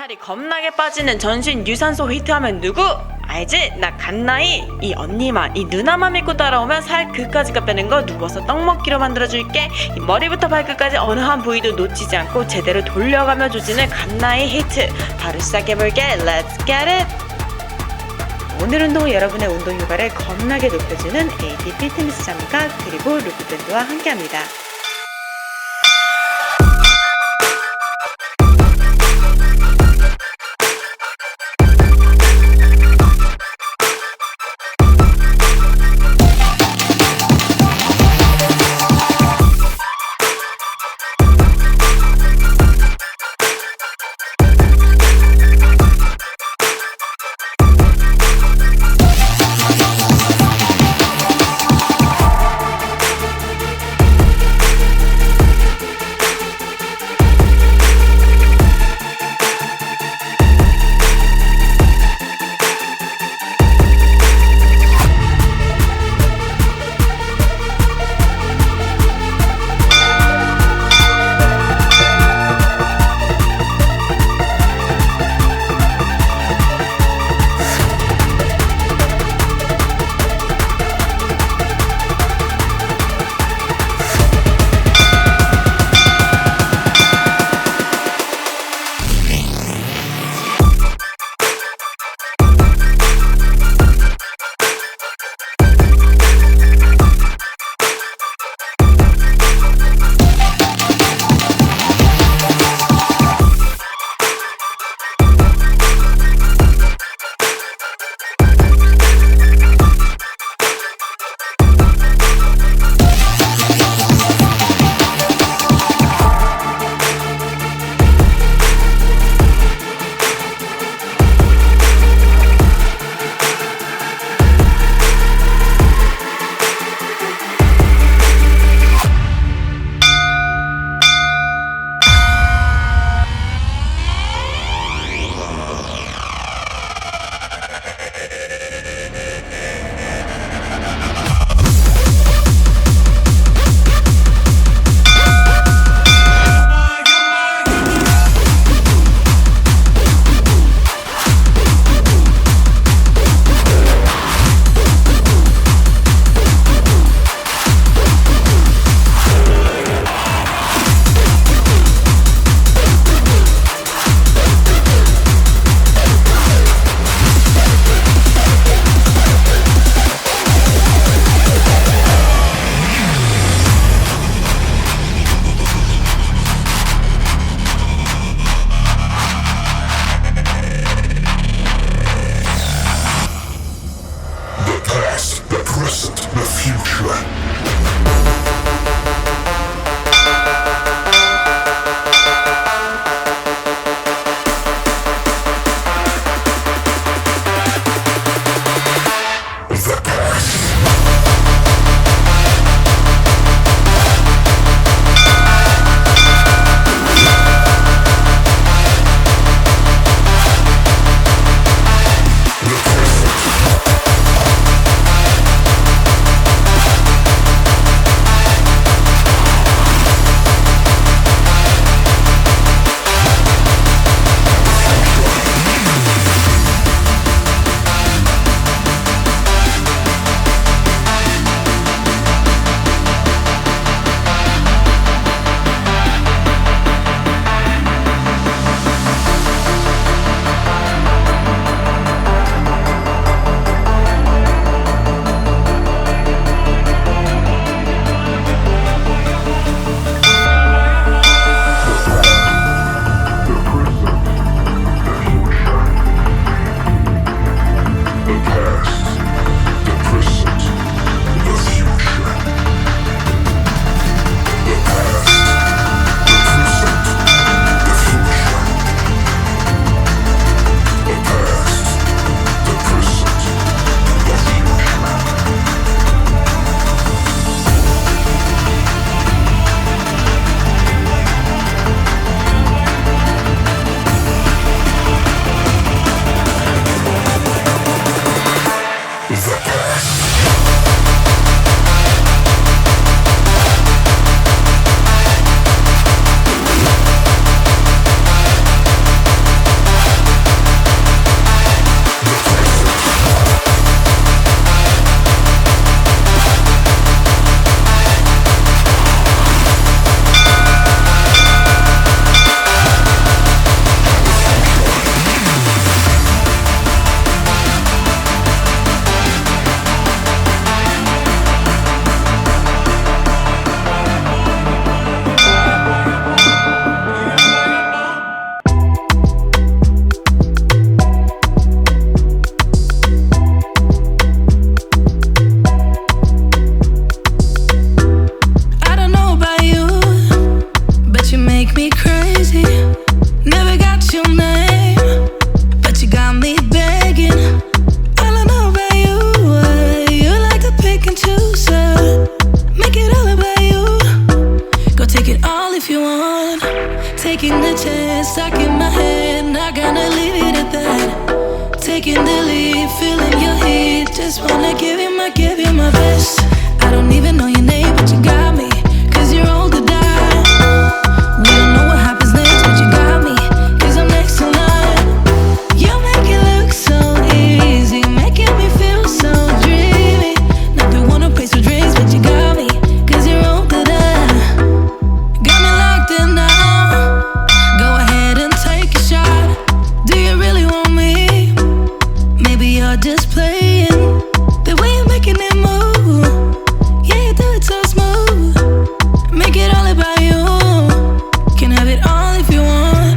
살이 겁나게 빠지는 전신 유산소 히트하면 누구? 알지? 나 갓라희. 이 언니만, 이 누나만 믿고 따라오면 살 그까지가 빼는 거 누워서 떡 먹기로 만들어줄게. 이 머리부터 발끝까지 어느 한 부위도 놓치지 않고 제대로 돌려가며 조지는 갓라희 히트. 바로 시작해볼게. Let's get it! 오늘 운동은 여러분의 운동 효과를 겁나게 높여주는 AD 피트니스 장갑 그리고 루프밴드와 함께합니다. just wanna give you my best. I don't even know your name, but you got me, 'cause you're old to die. We don't know what happens next, but you got me, 'cause I'm next in line. You make it look so easy, making me feel so dreamy. Not the one who pays for drinks, but you got me, 'cause you're old to die. Got me locked in now. Go ahead and take a shot. Do you really want me? Maybe you're just playing. The way you're making it move, yeah, you do it so smooth. Make it all about you. Can have it all if you want.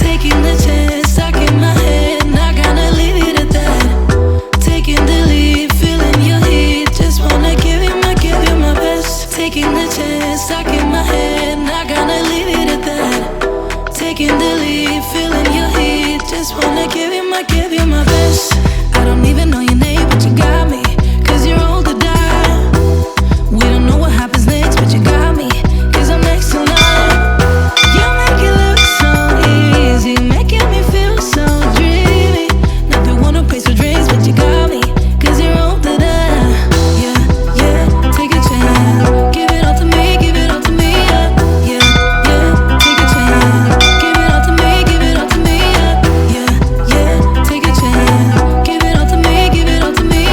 Taking the chance, stuck in my head, not gonna leave it at that. Taking the lead, feeling your heat, just wanna give you my best. Taking the chance, stuck in my head, not gonna leave it at that. Taking the lead, feeling your heat, just wanna give you my best. I don't even know your name, but you got me, 'cause you're old to die. We don't know what happens next, but you got me, 'cause I'm next in line. You make it look so easy, making me feel so dreamy. Not the one who pays for drinks, but you got me, 'cause you're old to die. Yeah, yeah, take a chance, give it all to me, yeah, yeah, yeah, take a chance, give it all to me, yeah, yeah, yeah, take a chance, give it all to me,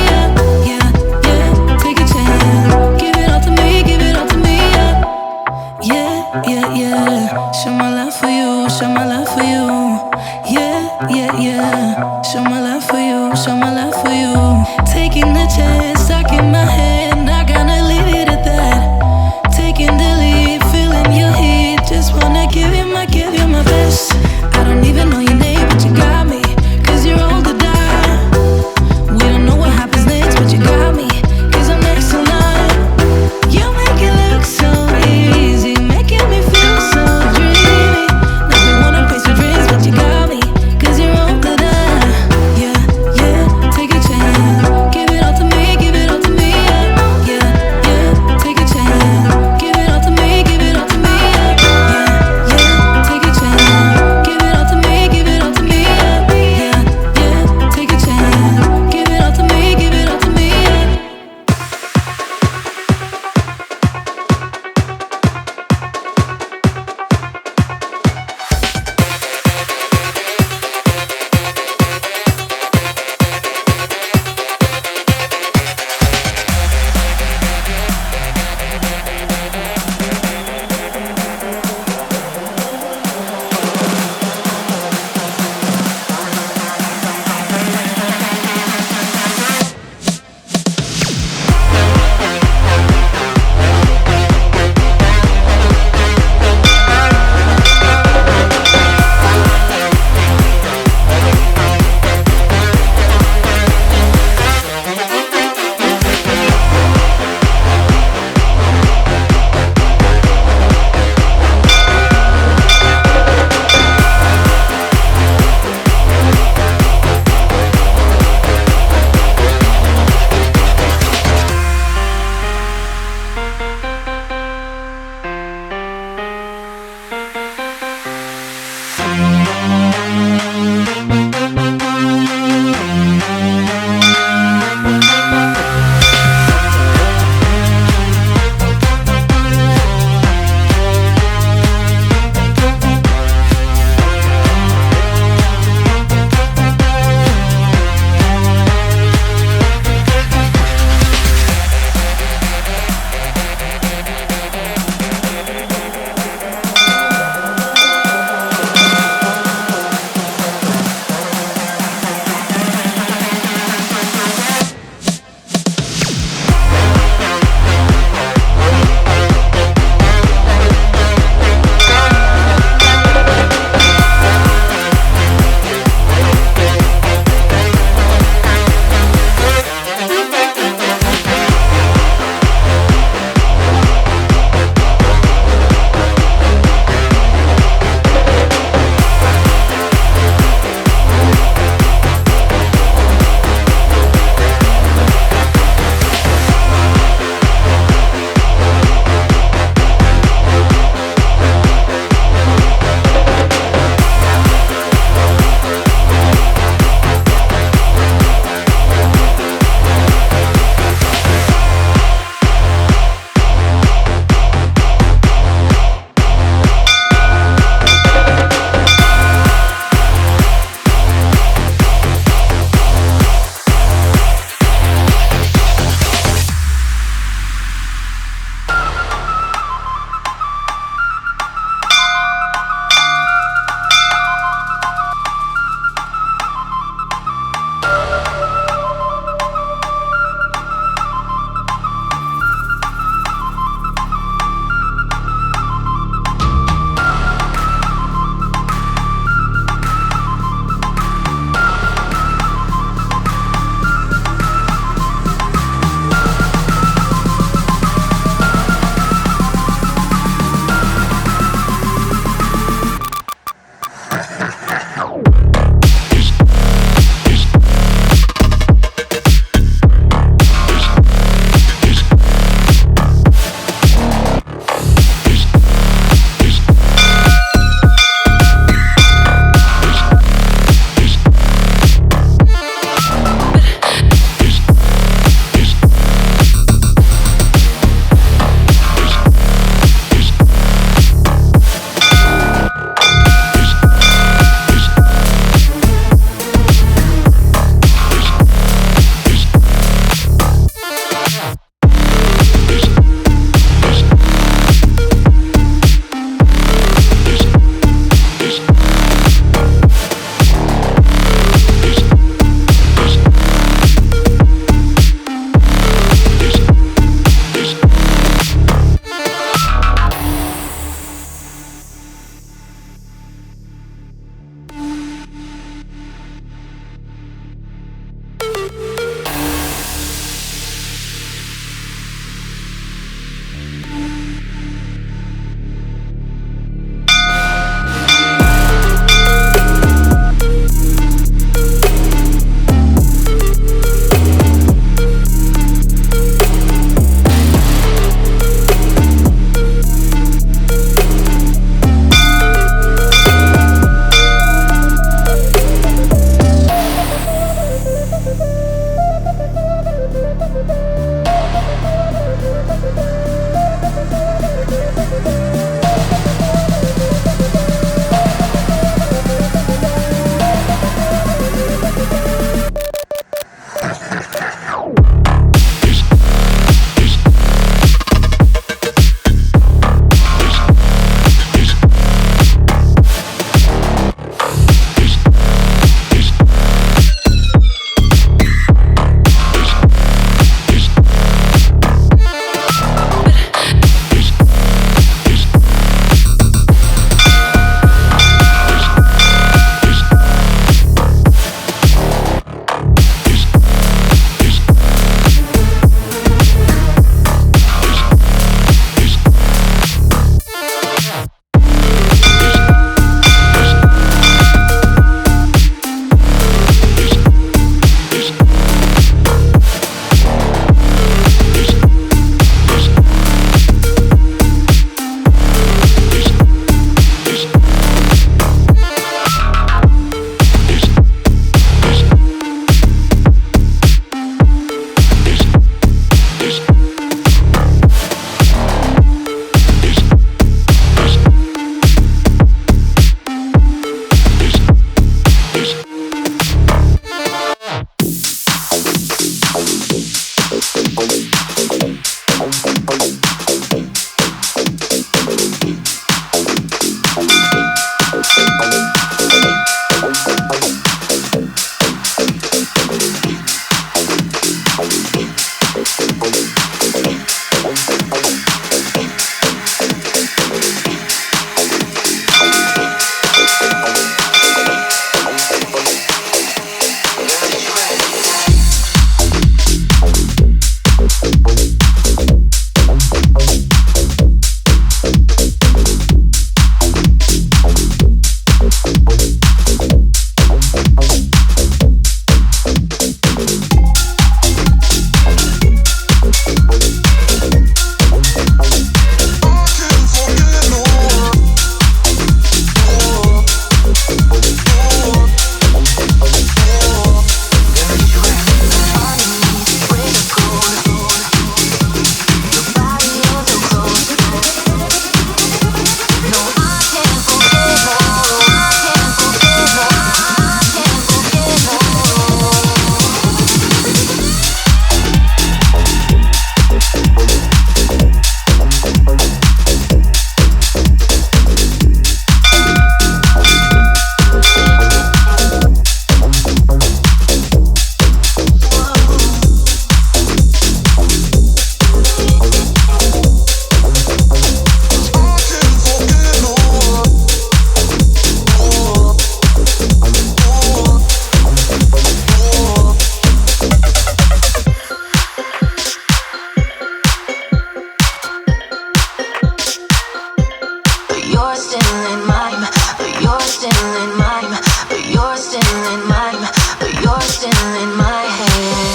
yeah, yeah, yeah, take a chance, give it all to me, yeah, yeah, yeah. Show my love for you, show my love for you, yeah, yeah, yeah. Show my love for you, show my love for you. Taking the chance, stuck in my head, not gonna leave it at that. Taking the lead, feeling your heat, just wanna give you my best. I don't even know your name, but you got me, 'cause you're old to die. We don't know what happens next, but you got me, 'cause I'm next in line. You make it look so easy, making me feel so dreamy. Not the one who pays for drinks, but you got me, 'cause you're old to die. Yeah, yeah, take a chance, give it all to me, yeah, still in mine, but you're still in my head.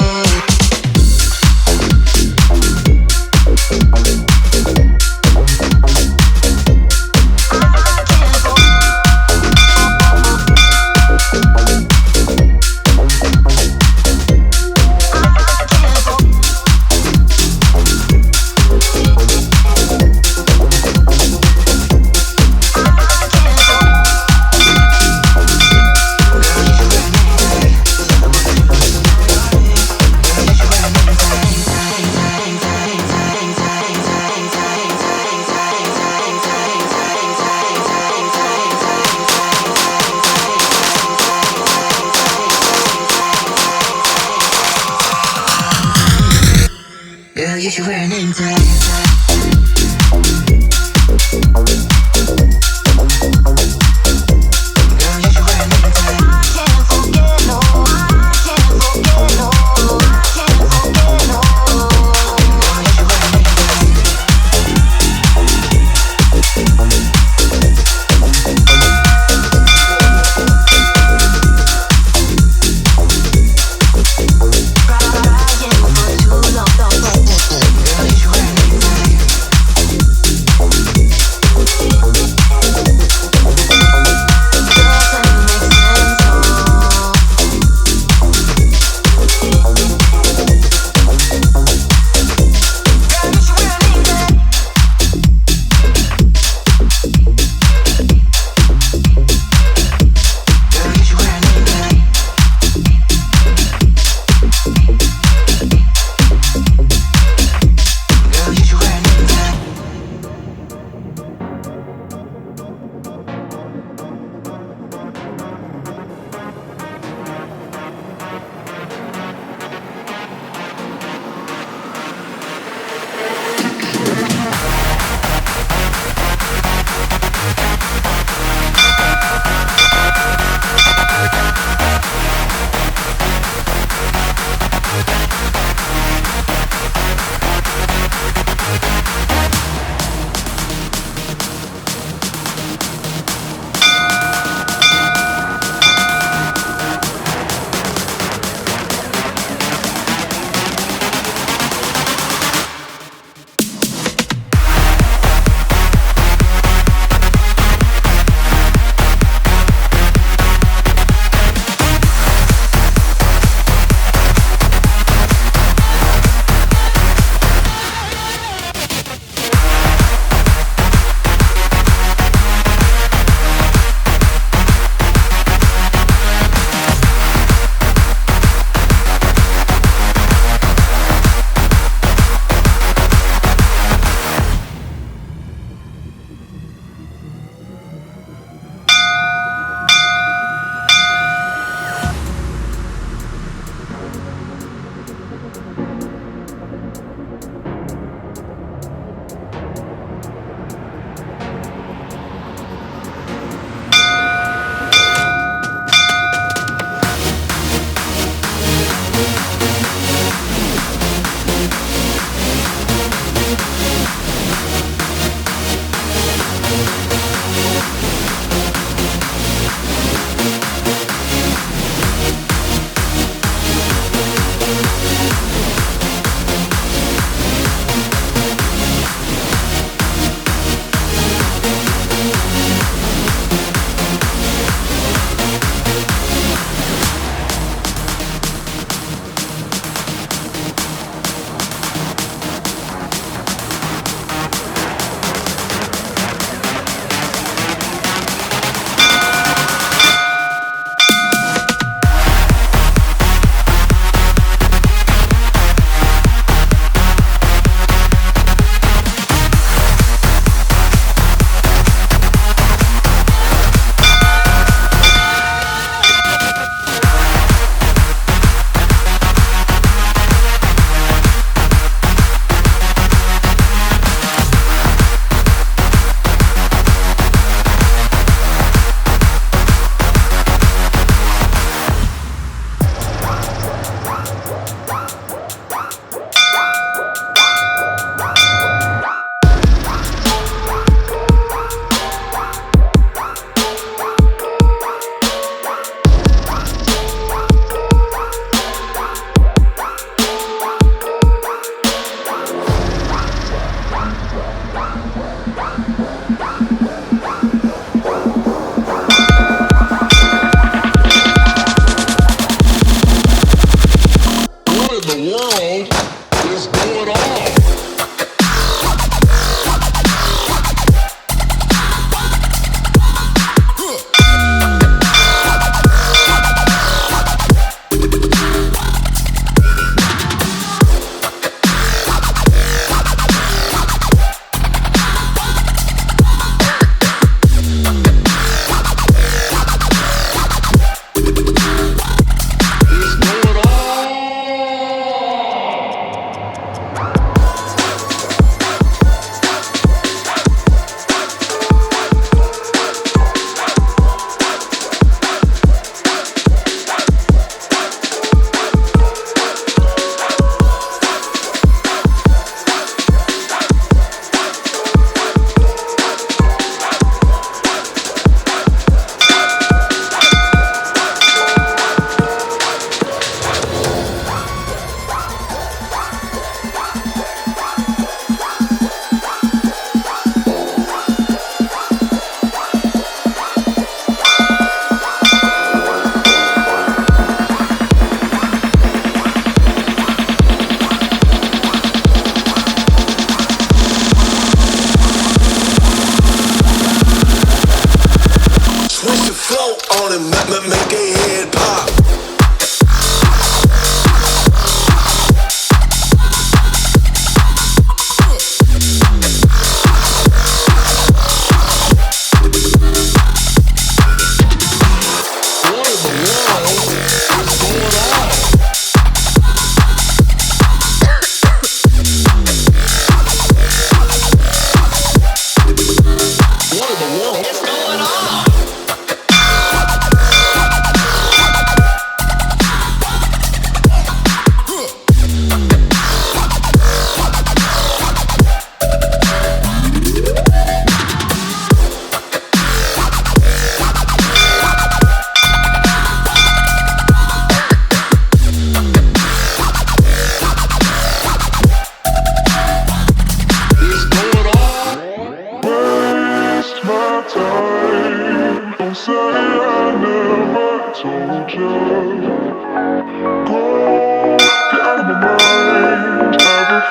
Girl, you should wear a name tag.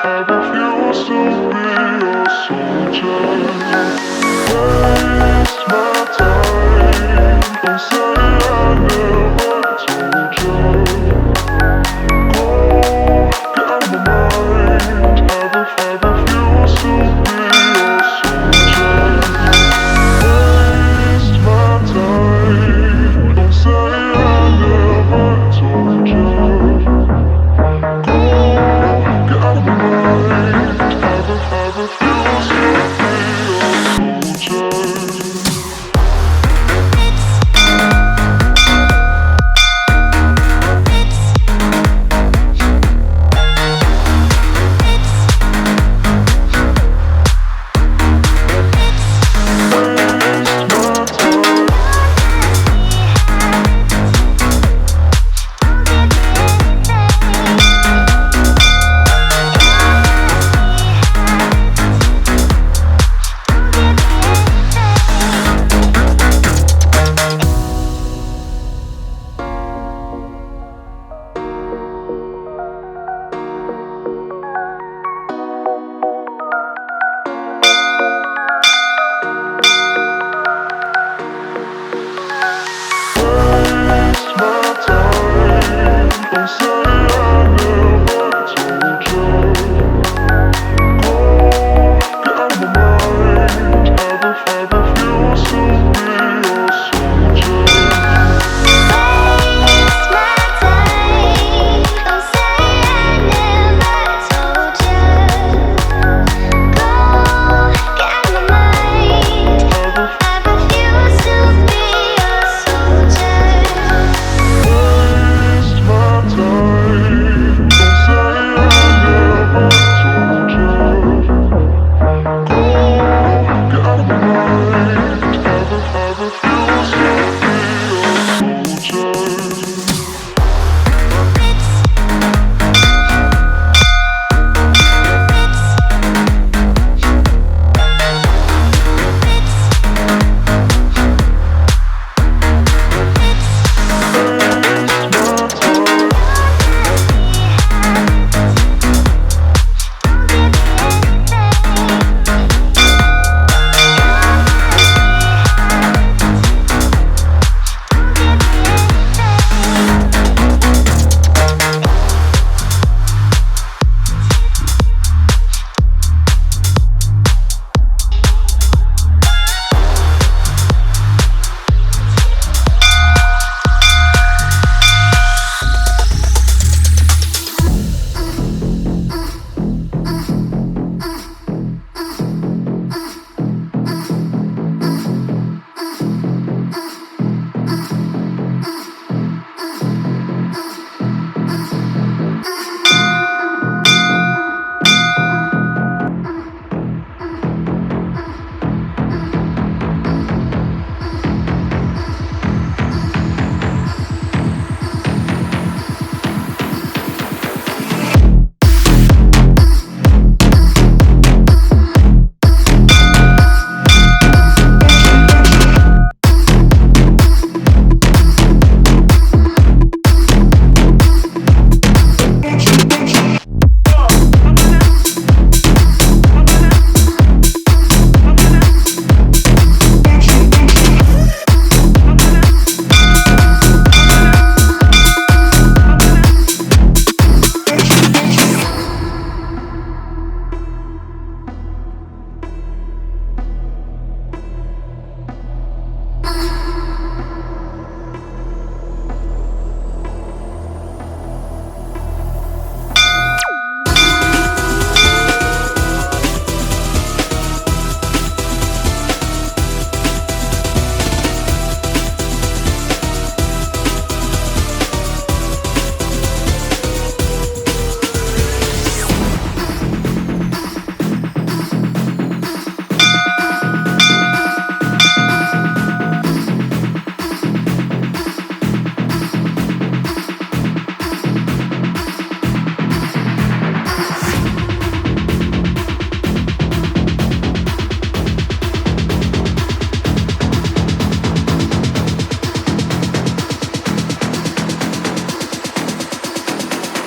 I've refused to be a soldier.